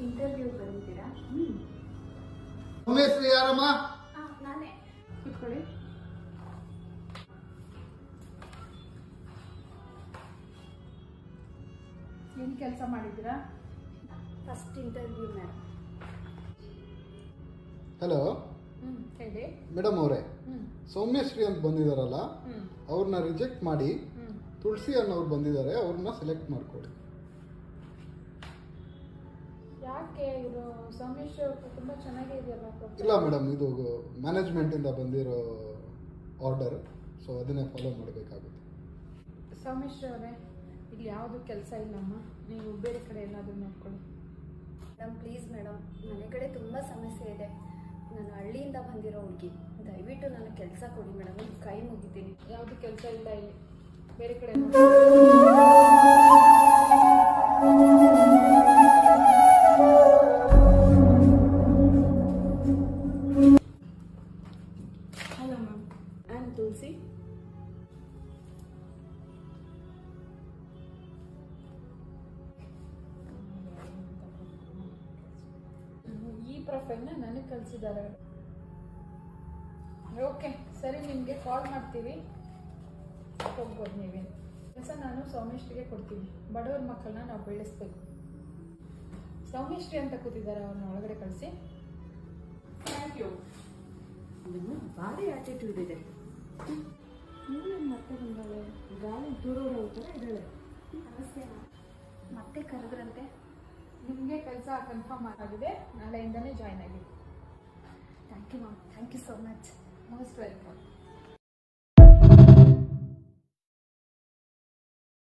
Interview ಬಂದಿದ್ದೀರಾ? ನಿಮ್ಮ ಹೆಸರು ಯಾರಮ್ಮ? ನಾನೇ. ಕೂತ್ಕೊಳ್ಳಿ. ಏನು ಕೆಲಸ ಮಾಡಿದ್ದೀರಾ? First interview madam. ಹಲೋ ಹೇಳಿ ಮೇಡಮ್ ಅವರೇ, ಸೌಮ್ಯಶ್ರೀ ಅಂತ ಬಂದಿದಾರಲ್ಲ ಅವ್ರನ್ನ ರಿಜೆಕ್ಟ್ ಮಾಡಿ ತುಳಸಿ ಅನ್ನೋರು ಬಂದಿದ್ದಾರೆ, ಅವ್ರನ್ನ ಸೆಲೆಕ್ಟ್ ಮಾಡ್ಕೊಳ್ಳಿ. ಯಾಕೆ ಇದು ಸೌಮ್ಯಶ್ರೀ ತುಂಬ ಚೆನ್ನಾಗೇ ಇದೆಯಲ್ಲ? ಇಲ್ಲ ಮೇಡಮ್, ಇದು ಮ್ಯಾನೇಜ್ಮೆಂಟಿಂದ ಬಂದಿರೋ ಆರ್ಡರ್, ಸೊ ಅದನ್ನೇ ಫಾಲೋ ಮಾಡಬೇಕಾಗುತ್ತೆ. ಸೌಮ್ಯಶ್ರೀ ಅವರೇ, ಇಲ್ಲಿ ಯಾವುದು ಕೆಲಸ ಇಲ್ಲಮ್ಮ, ನೀವು ಬೇರೆ ಕಡೆ ಎಲ್ಲಾದರೂ ನೋಡ್ಕೊಳ್ಳಿ. ಮೇಡಮ್ ಪ್ಲೀಸ್ ಮೇಡಮ್, ಮನೆ ಕಡೆ ತುಂಬ ಸಮಸ್ಯೆ ಇದೆ. ನಾನು ಹಳ್ಳಿಯಿಂದ ಬಂದಿರೋ ಹುಡುಗಿ, ದಯವಿಟ್ಟು ನನಗೆ ಕೆಲಸ ಕೊಡಿ ಮೇಡಮ್, ನಿಮ್ಮ ಕೈ ಮುಗಿತೀನಿ. ಯಾವುದು ಕೆಲಸ ಇಲ್ಲ ಇಲ್ಲಿ, ಬೇರೆ ಕಡೆ ಹಲೋ ಮ್ಯಾಮ್, ಐ ಆಮ್ ತುಳಸಿ. ಈ ಪ್ರೊಫೈಲ್ನ ನನಗೆ ಕಳಿಸಿದ್ದಾರೆ. ಓಕೆ ಸರಿ, ನಿಮಗೆ ಕಾಲ್ ಮಾಡ್ತೀವಿ, ಹೋಗ್ಬೋದು ನೀವೇನು ಕೆಲಸ. ನಾನು ಸೌಮ್ಯಶ್ರೀಗೆ ಕೊಡ್ತೀನಿ. ಬಡವ್ರ ಮಕ್ಕಳನ್ನ ನಾವು ಬೆಳೆಸ್ಬೇಕು. ಸೌಮ್ಯಶ್ರೀ ಅಂತ ಕೂತಿದ್ದಾರೆ, ಅವ್ರನ್ನ ಒಳಗಡೆ ಕಳಿಸಿ. Thank you. ಭಾರಿ ಆಟಿಟ್ಯೂಡ್ ಇದೆ. ಮತ್ತೆ ಬಂದಾಳೆ, ಗಾಳಿ ದೂರ ಥರ ಇದ್ದಾಳೆ. ನಮಸ್ತೆ ಮ್ಯಾಮ್, ಮತ್ತೆ ಕರೆದ್ರಂತೆ. ನಿಮಗೆ ಕೆಲಸ ಕನ್ಫರ್ಮ್ ಆಗಿದೆ, ನಾಳೆಯಿಂದನೇ ಜಾಯ್ನ್ ಆಗಿ. Thank you ma'am, thank you so much. Most welcome.